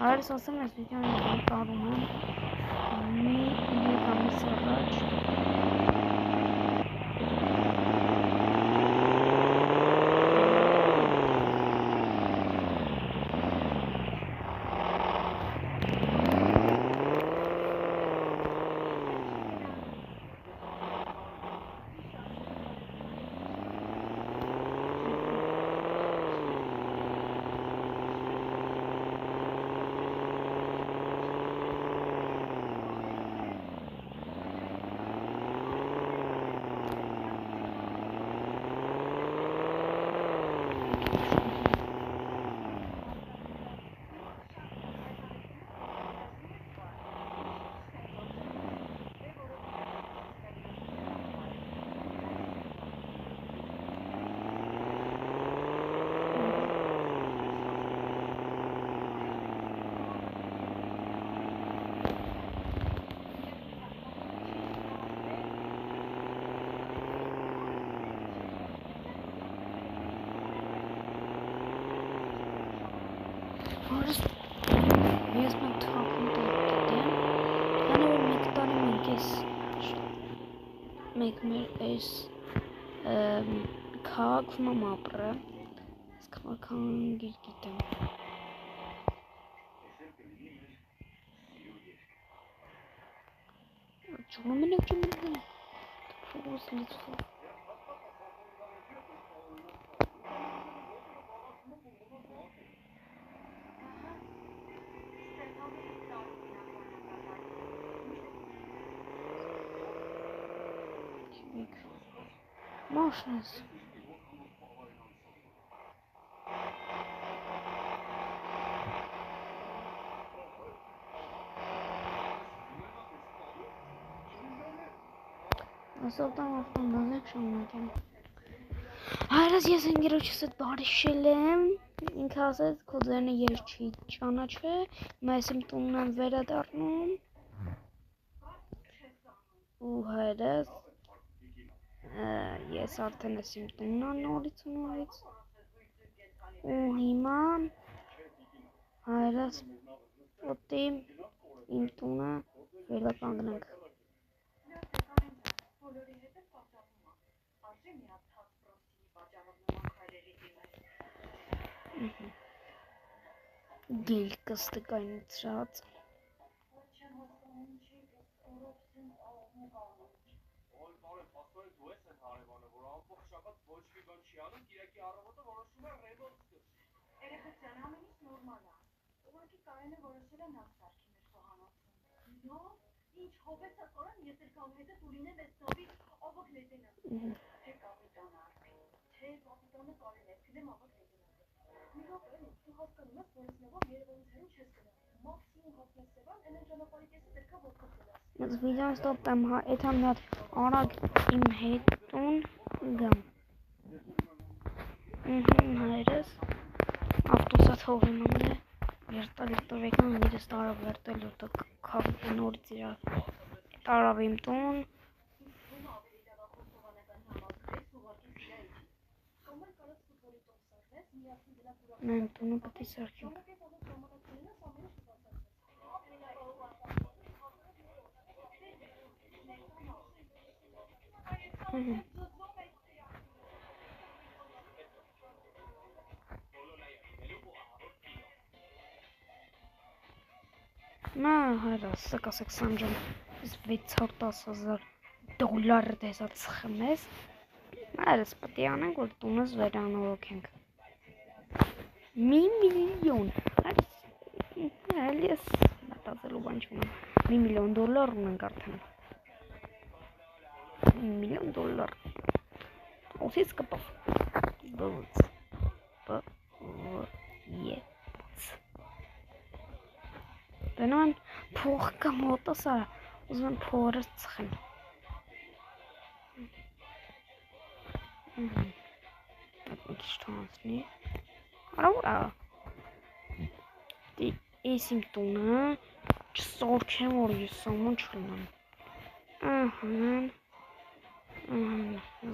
Արս ասեմ ես վիդեոն կարում եմ մի ամիս առաջ Արս ես մեկ թափում դեմ հանով մեկ տարի մենք ես մեկ մեր այս քաղաքում եմ ապրել ես քաղաքան գիտեմ Чумно. Просто лицо. Мощность. Ասոտան ավտոմոբիլն եք շնորհակալ։ Հայրս ես ընկերոջս հետ բարիշել եմ։ Ինքը ասեց քո ձեռը երես չի ճանաչը, ես իմ տունն եմ վերադառնում։ Ու հայրս ես արդեն ես իմ տունն նորից։ Ու հիմա հայրս ուտի իմ տունը վերականգնենք։ Գելքը ստկայնացած։ Ես վիդեոն ստոպտեմ, այդ համյատ արագ իմ հետուն գամ։ Հայրս ավտոսա թողնում է վերտալյուտովեկան իրս տարավ վերտալյուտը կավիտը նորից իրավ տարավ իմ տուն։ Մենք տունը պետք է սարքենք։ Նա հայրս ասեք սանջան, ես 610,000 դոլար դեսած խմես, հայրս պետք է անենք, որ տունս վերանորոգենք։ $1 միլիոն, այլ ես մտածելու բան չունեմ, $1 միլիոն ունենք արդեն։ $1 միլիոն, ոսից կպավ, բվց, բնում եմ փող կա մոտս արա, ուզում եմ փողերս ծխեն։ Այդ մի քիչ թանցնի, արա ուրա։ Ես իմ տունը չսորքեմ, որ ես սաման չլնեմ։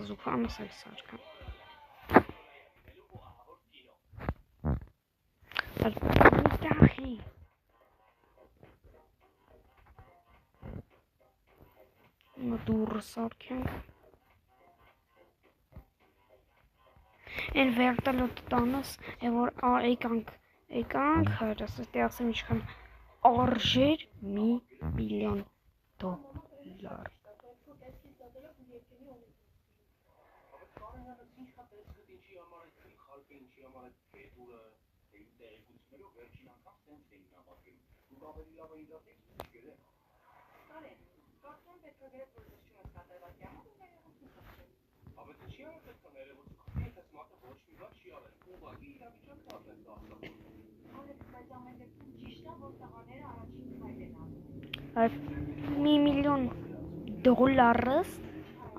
Զուքանս էլ սարքամ։ Դուրը սարքենք։ Են վերտալոտ տանս, որ եկանք, հայրս, էստի ասեմ իչքան արժեր $1 միլիոն։ $1 միլիոն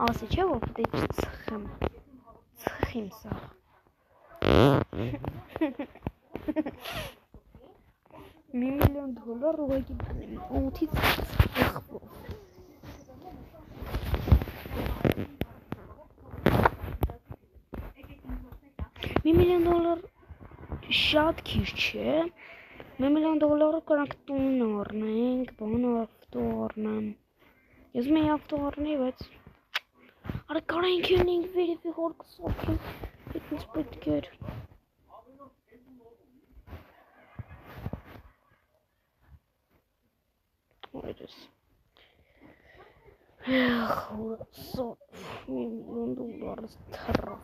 ասի չէ, որ պետք է ծխեմ սա։ $1 միլիոն ուղղակի օդից ծխվող։ $1 միլիոն շատ քիչ չէ։ $1 միլիոն կարանք տուն առնենք, բան ավտո առնեմ։ Ես մի ավտո առնեի, բայց արա կարանք ելնենք վերևի հորկը սարքենք, այդ ինձ պետք էր։ Այրս։ So, $1 terror.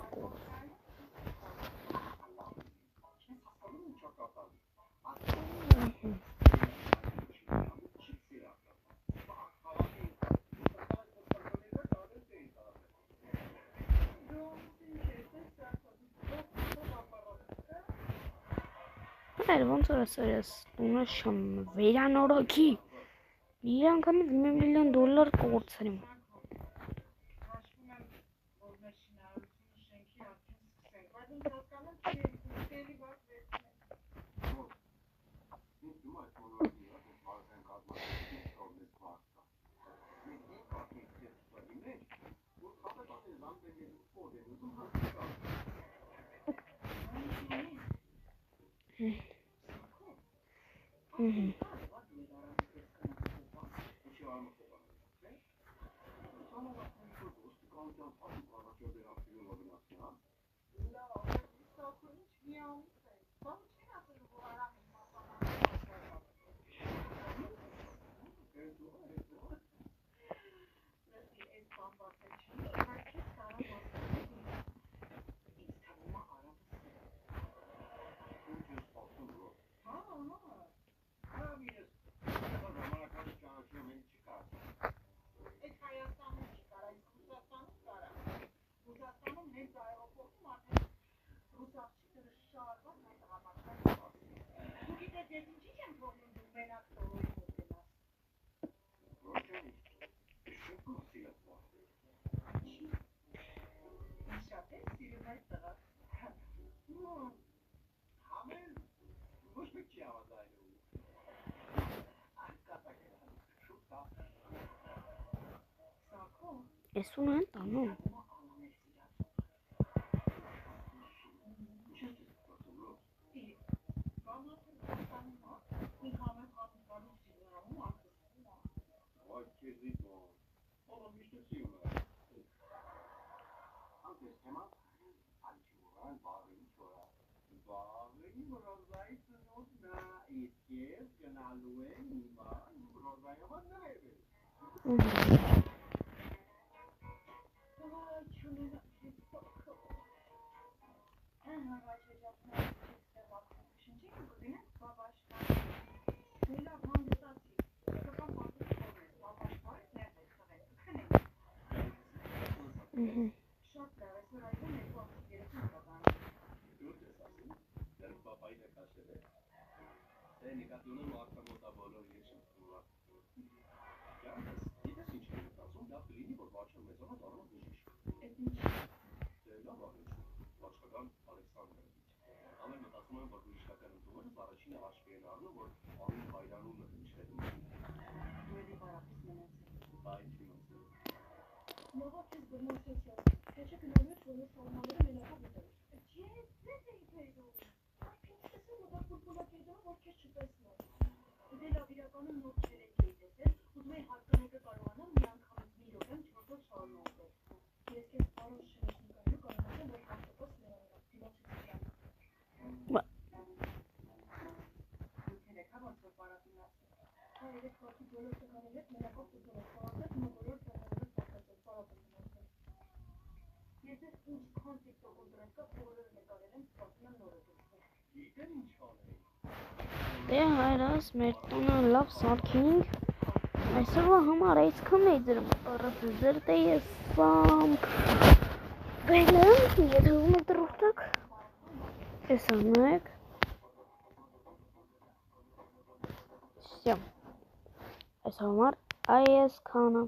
Ոնց որ ասես, տունը շմ վերանորոգի։ Մի անգամից $1 միլիոն կորցրեմ։ Ես ունեն տանում։ Դե հայրս մեր տունը լավ սարքինք, այսօրվա համար այսքան է ձեր մտարածը ձեր դե ես սամ վելը, եթե ուղում եք դրորդակ, ես անեք, всё, այսօր համար այսքանը